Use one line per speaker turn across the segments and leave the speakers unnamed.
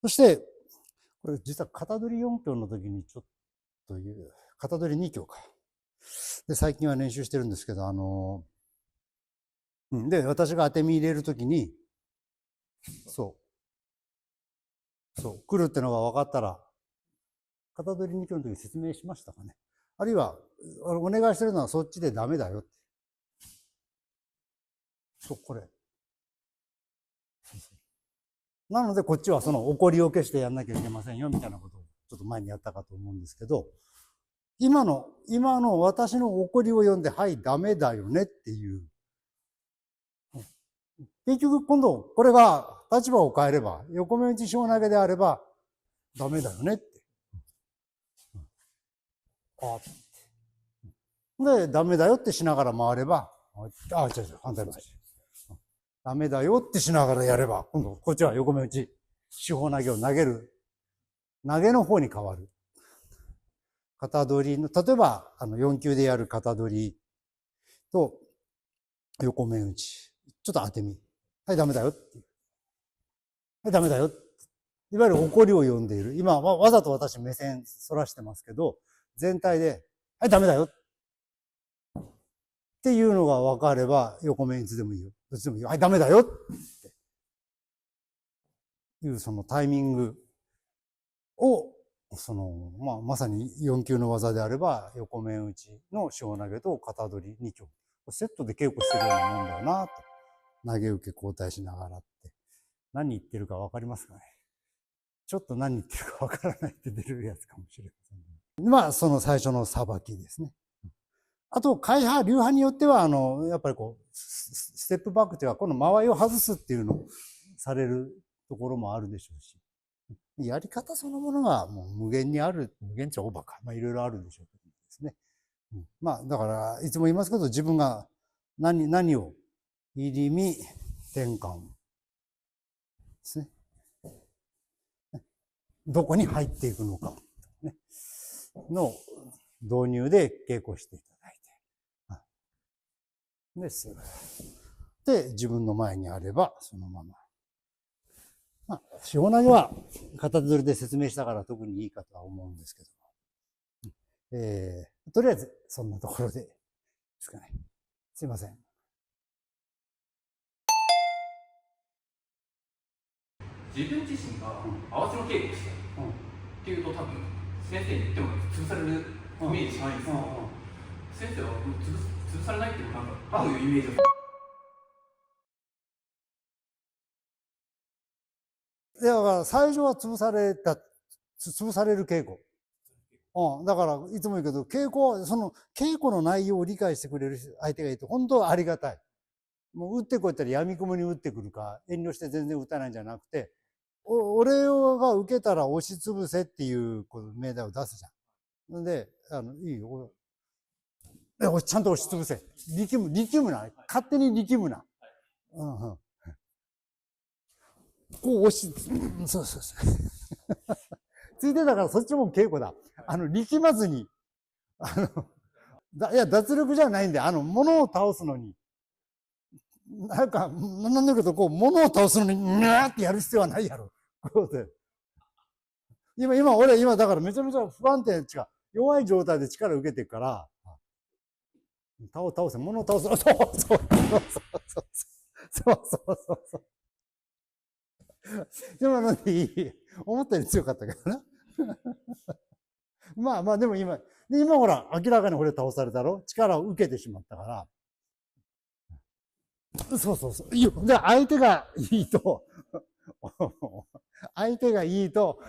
そして、これ実は型取り4教の時にちょっという、型取り2教か。で、最近は練習してるんですけど、で、私が当て身入れるときに、そう、来るってのが分かったら、型取り2教の時に説明しましたかね。あるいは、お願いしてるのはそっちでダメだよって。そう、これ。なので、こっちはその怒りを消してやんなきゃいけませんよ、みたいなことをちょっと前にやったかと思うんですけど、今の私の怒りを読んで、はい、ダメだよねっていう。結局、今度、これが立場を変えれば、横目打ち小投げであれば、ダメだよねって。で、ダメだよってしながら回れば、違う、反対回し。ダメだよってしながらやれば、今度、こっちは横目打ち、四方投げを投げる。投げの方に変わる。型取りの、例えば、4球でやる型取りと、横目打ち。ちょっと当てみ。はい、ダメだよっていう。はい、ダメだよ。いわゆる怒りを読んでいる。今、わざと私目線反らしてますけど、全体で、はい、ダメだよ。っていうのが分かれば、横目いつでもいいよ。どっちでもいいよ。はい、ダメだよっていう、そのタイミングを、まさに4級の技であれば、横面打ちの小投げと型取り2強。セットで稽古してるようなもんだよなと。投げ受け交代しながらって。何言ってるか分かりますかね。ちょっと何言ってるか分からないって出るやつかもしれません。まあ、その最初のさばきですね。あと、会派、流派によっては、やっぱりこう、ステップバックというか、この間合いを外すっていうのをされるところもあるでしょうし。やり方そのものがもう無限にある、無限っちゃオーバーか。まあいろいろあるでしょうけどですね。まあだから、いつも言いますけど、自分が何を入り身、転換ですね。どこに入っていくのか、ね、の導入で稽古していただいて。です。で、自分の前にあれば、そのまま。まあ、四方投げは型取りで説明したから特にいいかとは思うんですけども。とりあえず、そんなところでですかね。すいません。
自分自身が合わせの稽古をしてっていうと多分先生に言っても潰されるイメージしないんですけど、先生は潰されないっていうのはどういうイメージですか？
いや、だから最初は潰される稽古。だから、いつも言うけど、稽古の内容を理解してくれる相手がいて、本当はありがたい。もう打ってこいったら闇雲に打ってくるか、遠慮して全然打たないんじゃなくて、俺が受けたら押しつぶせっていう命題を出すじゃん。で、いいよ。ちゃんと押しつぶせ。力むな。勝手に力むな。こう押し、そう。ついでだからそっちも稽古だ。力まずに、いや、脱力じゃないんで、物を倒すのに、なんか、なんだけど、物を倒すのに、にゃーってやる必要はないやろ。こうで。今、だからめちゃめちゃ不安定、弱い状態で力を受けてるから、倒せ、物を倒す。そう。今のでいい。思ったより強かったけどな。まあ、でも今ほら、明らかにこれ倒されたろ？力を受けてしまったから。そう。で、相手がいいと、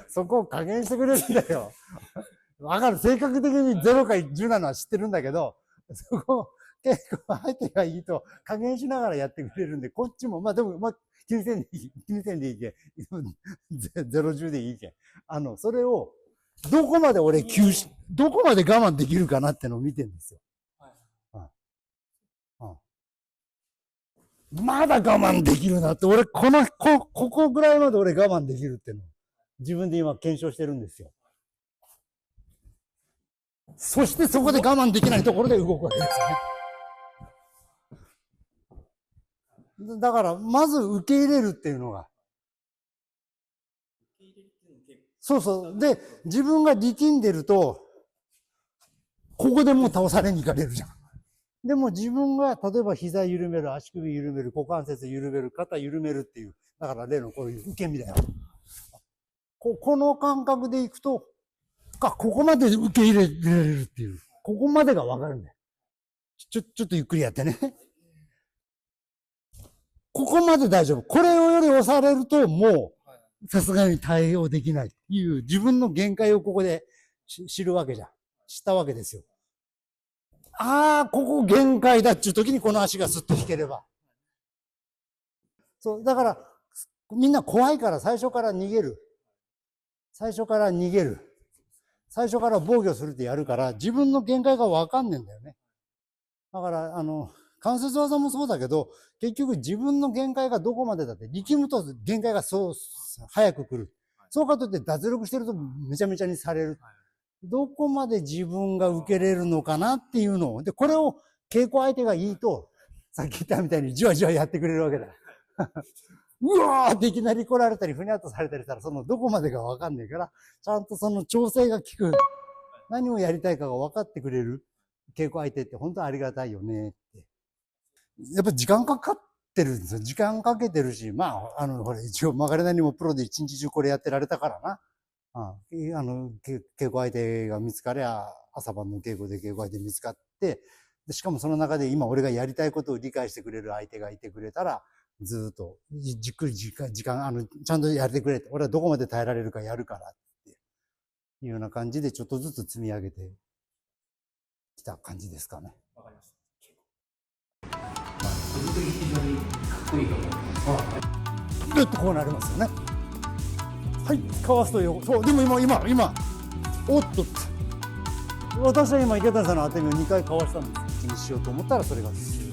そこを加減してくれるんだよ。わかる。性格的に0か10なのは知ってるんだけど、そこ、結構相手がいいと加減しながらやってくれるんで、こっちも、でも、気にせんでいいけん。0、10でいいけん。それを、どこまで我慢できるかなってのを見てるんですよ。まだ我慢できるなって、俺、ここぐらいまで俺我慢できるっていうのを、自分で今検証してるんですよ。そしてそこで我慢できないところで動くわけですよね。だから、まず受け入れるっていうのが。そうそう。で、自分が力んでると、ここでもう倒されに行かれるじゃん。でも自分が、例えば膝緩める、足首緩める、股関節緩める、肩緩めるっていう。だから例のこういう受け身だよ。この感覚でいくと、ここまで受け入れられるっていう。ここまでがわかるんだよ。ちょっとゆっくりやってね。ここまで大丈夫。これをより押されると、もう、さすがに対応できないっていう、自分の限界をここで知るわけじゃん。知ったわけですよ。ここ限界だっていう時にこの足がスッと引ければ。そう、だから、みんな怖いから最初から逃げる。最初から逃げる。最初から防御するってやるから、自分の限界がわかんねえんだよね。だから、関節技もそうだけど、結局自分の限界がどこまでだって、力むと限界がそう、早く来る。そうかといって脱力してるとめちゃめちゃにされる。どこまで自分が受けれるのかなっていうのを。で、これを稽古相手がいいと、さっき言ったみたいにじわじわやってくれるわけだ。うわーっていきなり来られたり、ふにゃっとされたりしたら、そのどこまでかわかんないから、ちゃんとその調整が効く。何をやりたいかが分かってくれる稽古相手って本当にありがたいよねって。やっぱ時間かかってるんですよ。時間かけてるし、まあ、ほら、一応曲がれなにもプロで一日中これやってられたからな。稽古相手が見つかりゃ、朝晩の稽古で稽古相手見つかって、でしかもその中で今俺がやりたいことを理解してくれる相手がいてくれたら、ずっと、じっくり時間、ちゃんとやってくれて、俺はどこまで耐えられるかやるからっていうような感じでちょっとずつ積み上げてきた感じですかね。
わかります。個人的に非常にかっこいいと思います。
ぐっとこうなりますよね。はい、かわすとよ。そう、でも今、おっとって。私は今池谷さんの当て身を2回かわしたんです。気にしようと思ったらそれがです。